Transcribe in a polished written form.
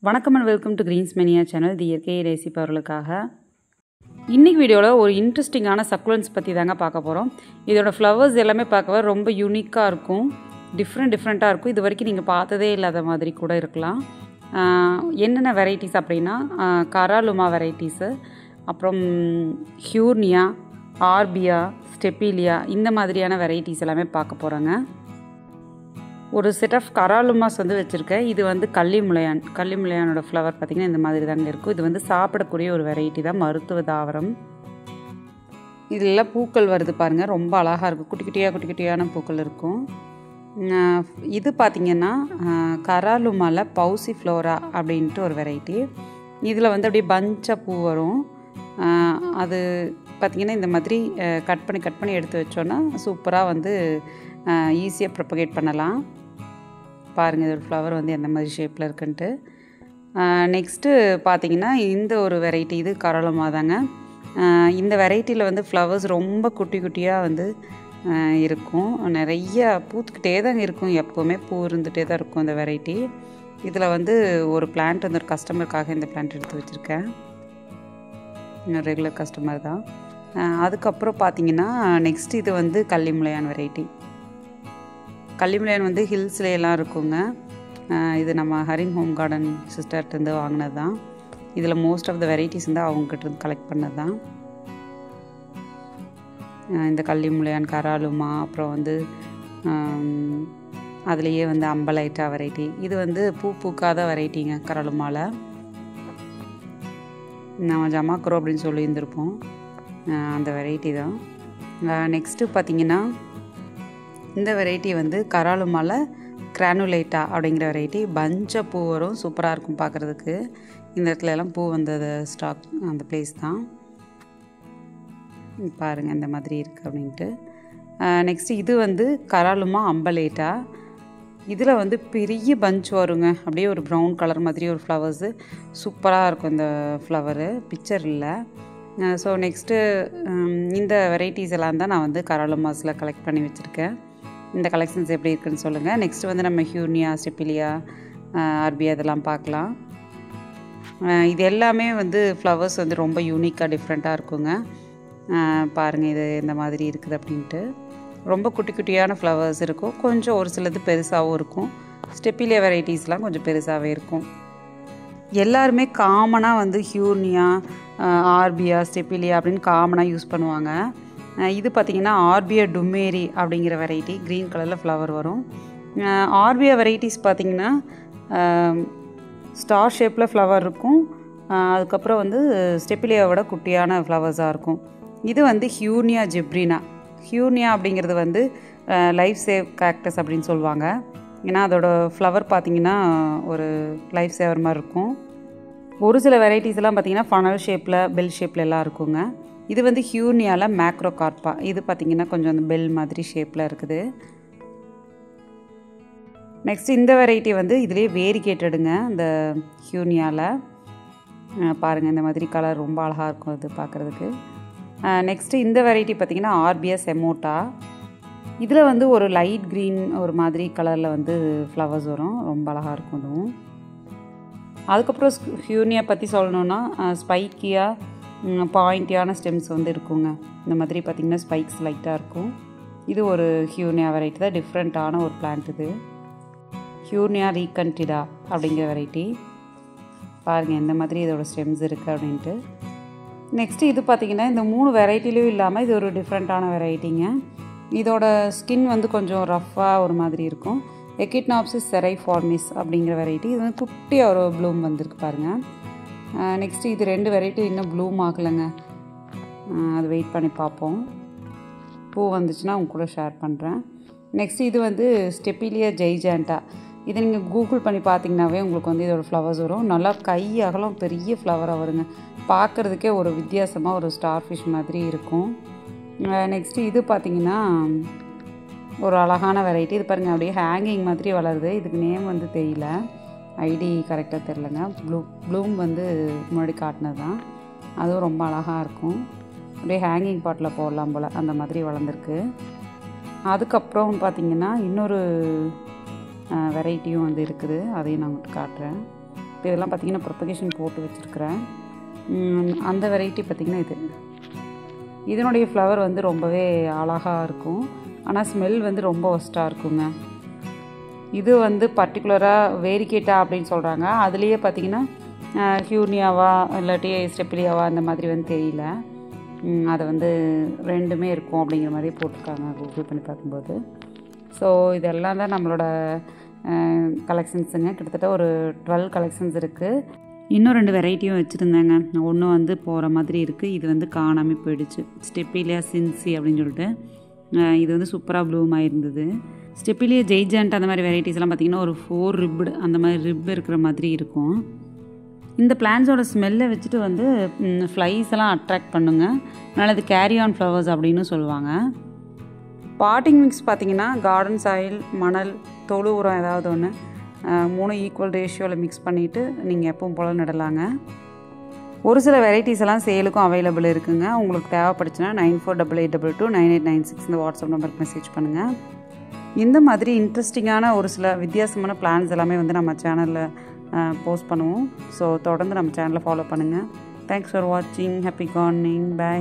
வணக்கம் and welcome to Greens Mania channel. இது இயற்கையை நேசிப்பவர்களுக்காக. இன்றைக்கி வீடியோவில் ஒரு இன்ட்ரெஸ்டிங்கான சக்குலன்ஸ் பற்றி தாங்க பார்க்க போகிறோம். இதோட ஃப்ளவர்ஸ் எல்லாமே பார்க்கவே ரொம்ப யூனிக்காக இருக்கும், டிஃப்ரெண்ட்டாக இருக்கும். இது வரைக்கும் நீங்கள் பார்த்ததே இல்லாத மாதிரி கூட இருக்கலாம். என்னென்ன வெரைட்டிஸ் அப்படின்னா கராலுமா வெரைட்டிஸு, அப்புறம் ஹியூர்னியா, ஆர்பியா, ஸ்டெப்பிலியா, இந்த மாதிரியான வெரைட்டிஸ் எல்லாமே பார்க்க போகிறோங்க. ஒரு செட் ஆஃப் கராலுமாஸ் வந்து வச்சுருக்கேன். இது வந்து கள்ளிமுளையானோட ஃப்ளவர் பார்த்திங்கன்னா இந்த மாதிரி தாங்க இருக்கும். இது வந்து சாப்பிடக்கூடிய ஒரு வெரைட்டி தான், மருத்துவ தாவரம். இதில் பூக்கள் வருது பாருங்கள், ரொம்ப அழகாக இருக்கும். குட்டி குட்டியான பூக்கள் இருக்கும். இது பார்த்திங்கன்னா கராலுமாவில் பவுசி ஃப்ளோரா அப்படின்ட்டு ஒரு வெரைட்டி. இதில் வந்து அப்படியே பஞ்சாக பூ வரும். அது பார்த்திங்கன்னா இந்த மாதிரி கட் பண்ணி எடுத்து வச்சோன்னா சூப்பராக வந்து ஈஸியாக ப்ரொபகேட் பண்ணலாம். பாருங்கள் இதோட ஃப்ளவர் வந்து எந்த மாதிரி ஷேப்பில் இருக்குன்ட்டு. நெக்ஸ்ட்டு பார்த்திங்கன்னா இந்த ஒரு வெரைட்டி, இது கராலுமா தாங்க. இந்த வெரைட்டியில் வந்து ஃப்ளவர்ஸ் ரொம்ப குட்டியாக வந்து இருக்கும். நிறைய பூத்துக்கிட்டே தான் இருக்கும், எப்போவுமே பூ இருந்துகிட்டே தான் இருக்கும் இந்த வெரைட்டி. இதில் வந்து ஒரு பிளான்ட் வந்து ஒரு கஸ்டமருக்காக இந்த பிளான்ட் எடுத்து வச்சுருக்கேன். ரெகுலர் கஸ்டமர் தான். அதுக்கப்புறம் பார்த்திங்கன்னா நெக்ஸ்ட் இது வந்து கள்ளிமுளையான் வெரைட்டி. கள்ளிமுளையான் வந்து ஹில்ஸ்லையெல்லாம் இருக்குங்க. இது நம்ம ஹரின் ஹோம் கார்டன் சிஸ்டர்கிட்டருந்து வாங்கினது தான். இதில் மோஸ்ட் ஆஃப் த வெரைட்டிஸ் வந்து அவங்ககிட்ட கலெக்ட் பண்ணது தான். இந்த கள்ளிமுளையான், கராலுமா, அப்புறம் வந்து அதுலேயே வந்து அம்பலைட்டா வெரைட்டி. இது வந்து பூக்காத வெரைட்டிங்க கராலுமாவில். நம்ம ஜமாக்குறோம் அப்படின்னு சொல்லியிருந்திருப்போம், அந்த வெரைட்டி தான். நெக்ஸ்ட்டு பார்த்திங்கன்னா இந்த வெரைட்டி வந்து கராலுமாவில் கிரானுலேட்டா அப்படிங்கிற வெரைட்டி. பஞ்சாக பூ வரும், சூப்பராக இருக்கும் பார்க்குறதுக்கு. இந்த இடத்துல எல்லாம் பூ வந்தது ஸ்டாக் அந்த பிளேஸ் தான். பாருங்கள் இந்த மாதிரி இருக்குது அப்படின்ட்டு. நெக்ஸ்ட்டு இது வந்து கராலுமா அம்பலேட்டா. இதில் வந்து பெரிய பஞ்ச் வருங்க, அப்படியே ஒரு ப்ரௌன் கலர் மாதிரி ஒரு ஃப்ளவர்ஸு. சூப்பராக இருக்கும் இந்த ஃப்ளவரு, பிக்சர் இல்லை. ஸோ நெக்ஸ்ட்டு இந்த வெரைட்டிஸ் எல்லாம் தான் நான் வந்து கராலுமாஸில் கலெக்ட் பண்ணி வச்சுருக்கேன். இந்த கலெக்ஷன்ஸ் எப்படி இருக்குன்னு சொல்லுங்கள். நெக்ஸ்ட்டு வந்து நம்ம ஹியூர்னியா, ஸ்டெப்பிலியா, ஆர்பியா இதெல்லாம் பார்க்கலாம். இது எல்லாமே வந்து ஃப்ளவர்ஸ் வந்து ரொம்ப யூனிக்காக டிஃப்ரெண்ட்டாக இருக்குங்க. பாருங்கள் இது இந்த மாதிரி இருக்குது அப்படின்ட்டு. ரொம்ப குட்டியான ஃப்ளவர்ஸ் இருக்கும், கொஞ்சம் ஒரு சிலது பெருசாகவும் இருக்கும். ஸ்டெப்பிலியா வெரைட்டிஸ்லாம் கொஞ்சம் பெருசாகவே இருக்கும். எல்லாருமே காமனாக வந்து ஹியூர்னியா, ஆர்பியா, ஸ்டெப்பிலியா அப்படின்னு காமனாக யூஸ் பண்ணுவாங்க. இது பார்த்திங்கன்னா ஆர்பியா டுமேரி அப்படிங்கிற வெரைட்டி, க்ரீன் கலரில் ஃப்ளவர் வரும். ஆர்பியா வெரைட்டிஸ் பார்த்திங்கன்னா ஸ்டார் ஷேப்பில் ஃப்ளவர் இருக்கும். அதுக்கப்புறம் வந்து ஸ்டெப்பிலியாவோட குட்டியான ஃப்ளவர்ஸாக இருக்கும். இது வந்து ஹியூர்னியா ஜிப்ரினா. ஹியூர்னியா அப்படிங்கிறது வந்து லைஃப் சேவ் கேக்டஸ் அப்படின்னு சொல்லுவாங்க. ஏன்னா அதோட ஃப்ளவர் பார்த்திங்கன்னா ஒரு லைஃப் சேவர் மாதிரி இருக்கும். ஒரு சில வெரைட்டிஸ் எல்லாம் பார்த்திங்கன்னா ஃபனல் ஷேப்பில், பெல் ஷேப்பில் எல்லாம் இருக்குங்க. இது வந்து ஹியூர்னியாவில் மேக்ரோகார்பா. இது பார்த்திங்கன்னா கொஞ்சம் அந்த பெல் மாதிரி ஷேப்பில் இருக்குது. நெக்ஸ்ட் இந்த வெரைட்டி வந்து இதுலேயே வேரிகேட்டடுங்க, இந்த ஹியூர்னியாவில். பாருங்கள் இந்த மாதிரி கலர் ரொம்ப அழகாக இருக்கும் இது பார்க்குறதுக்கு. நெக்ஸ்ட்டு இந்த வெரைட்டி பார்த்திங்கன்னா ஆர்பியா செமோட்டா. இதில் வந்து ஒரு லைட் க்ரீன் ஒரு மாதிரி கலரில் வந்து ஃப்ளவர்ஸ் வரும், ரொம்ப அழகாக இருக்கும் இதுவும். அதுக்கப்புறம் ஹியூர்னியா பற்றி சொல்லணுன்னா ஸ்பைக்கியாக பாயிண்டியான ஸ்டெம்ஸ் வந்து இருக்குங்க. இந்த மாதிரி பார்த்திங்கன்னா ஸ்பைக்ஸ் லைட்டாக இருக்கும். இது ஒரு ஹியூர்னியா வெரைட்டி தான், டிஃப்ரெண்ட்டான ஒரு பிளான்ட் இது. ஹியூர்னியா ரீகன்டிடா அப்படிங்கிற வெரைட்டி. பாருங்கள் எந்த மாதிரி இதோட ஸ்டெம்ஸ் இருக்குது அப்படின்ட்டு. நெக்ஸ்ட்டு இது பார்த்திங்கன்னா இந்த 3 வெரைட்டிலையும் இல்லாமல் இது ஒரு டிஃப்ரெண்ட்டான வெரைட்டிங்க. இதோட ஸ்கின் வந்து கொஞ்சம் ரஃப்பாக ஒரு மாதிரி இருக்கும். எக்கிட்னாப்சிஸ் செரைஃபார்மிஸ் அப்படிங்கிற வெரைட்டி. இது வந்து குட்டியாக ஒரு ப்ளூம் வந்திருக்கு பாருங்கள். நெக்ஸ்ட்டு இது 2 வெரைட்டி இன்னும் ப்ளூம் ஆகலைங்க, அது வெயிட் பண்ணி பார்ப்போம். பூ வந்துச்சுன்னா அவங்க கூட ஷேர் பண்ணுறேன். நெக்ஸ்ட் இது வந்து ஸ்டெப்பிலியா ஜெய்ஜாண்டா. இதை நீங்கள் கூகுள் பண்ணி பார்த்தீங்கன்னாவே உங்களுக்கு வந்து இதோட ஃப்ளவர்ஸ் வரும். நல்லா கை அகலம் பெரிய ஃப்ளவராக வருங்க, பார்க்குறதுக்கே ஒரு வித்தியாசமாக ஒரு ஸ்டார் ஃபிஷ் மாதிரி இருக்கும். நெக்ஸ்ட்டு இது பார்த்திங்கன்னா ஒரு அழகான வெரைட்டி. இது பாருங்கள் அப்படியே ஹேங்கிங் மாதிரி வளருது. இதுக்கு நேம் வந்து தெரியல, ஐடி கரெக்டாக தெரிலங்க. ப்ளூம் வந்து முன்னாடி காட்டினது தான், அதுவும் ரொம்ப அழகாக இருக்கும். அப்படியே ஹேங்கிங் பாட்டில் போடலாம் போல், அந்த மாதிரி வளர்ந்துருக்கு. அதுக்கப்புறம் பார்த்திங்கன்னா இன்னொரு வெரைட்டியும் வந்து இருக்குது, அதையும் நான் உங்களுக்கு காட்டுறேன். இப்போ இதெல்லாம் பார்த்திங்கன்னா ப்ரொபகேஷன் போட்டு வச்சுருக்கிறேன். அந்த வெரைட்டி பார்த்திங்கன்னா இதனுடைய ஃப்ளவர் வந்து ரொம்பவே அழகாக இருக்கும். ஆனால் ஸ்மெல் வந்து ரொம்ப ஒஸ்ட்டாக இருக்குங்க. இது வந்து பர்டிகுலராக வேரிகேட்டா அப்படின்னு சொல்கிறாங்க. அதுலேயே பார்த்திங்கன்னா ஹியூனியாவா இல்லாட்டி ஸ்டெப்பிலியாவா அந்த மாதிரி வந்து தெரியல. அதை வந்து ரெண்டுமே இருக்கும் அப்படிங்கிற மாதிரி போட்டிருக்காங்க கூகுள் பண்ணி பார்க்கும்போது. ஸோ இதெல்லாம் தான் நம்மளோட கலெக்ஷன்ஸுங்க. கிட்டத்தட்ட ஒரு 12 கலெக்ஷன்ஸ் இருக்குது. இன்னும் 2 வெரைட்டியும் வச்சுருந்தேங்க. ஒன்று வந்து போகிற மாதிரி இருக்குது, இது வந்து காணாமல் போயிடுச்சு. ஸ்டெப்பிலியா சின்சி அப்படின்னு சொல்லிட்டு இது வந்து சூப்பராக ப்ளூம் ஆகிருந்தது. ஸ்டெப்பிலியா ஜெய்ஜாண்ட் அந்த மாதிரி வெரைட்டிஸ்லாம் பார்த்திங்கன்னா ஒரு 4 ரிப்டு அந்த மாதிரி ரிப் இருக்கிற மாதிரி இருக்கும். இந்த பிளான்ஸோட ஸ்மெல்லை வச்சுட்டு வந்து ஃப்ளைஸ் எல்லாம் அட்ராக்ட் பண்ணுங்க. அதனால் இது கேரி ஆன் ஃப்ளவர்ஸ் அப்படின்னு சொல்லுவாங்க. பாட்டிங் மிக்ஸ் பார்த்திங்கன்னா கார்டன் சாயில், மணல், தொழு உரம் ஏதாவது ஒன்று 3 ஈக்குவல் ரேஷியோவில் மிக்ஸ் பண்ணிவிட்டு நீங்கள் எப்பவும் போல் நடலாங்க. ஒரு சில வெரைட்டிஸ் எல்லாம் சேலுக்கும் அவைலபிள் இருக்குங்க. உங்களுக்கு தேவைப்படுச்சுன்னா 9488229896 இந்த வாட்ஸ்அப் நம்பருக்கு மெசேஜ் பண்ணுங்கள். இந்த மாதிரி இன்ட்ரெஸ்டிங்கான ஒரு சில வித்தியாசமான பிளான்ஸ் எல்லாமே வந்து நம்ம சேனலில் போஸ்ட் பண்ணுவோம். ஸோ தொடர்ந்து நம்ம சேனலை ஃபாலோ பண்ணுங்கள். தேங்க்ஸ் ஃபார் வாட்சிங். Happy gardening. பை.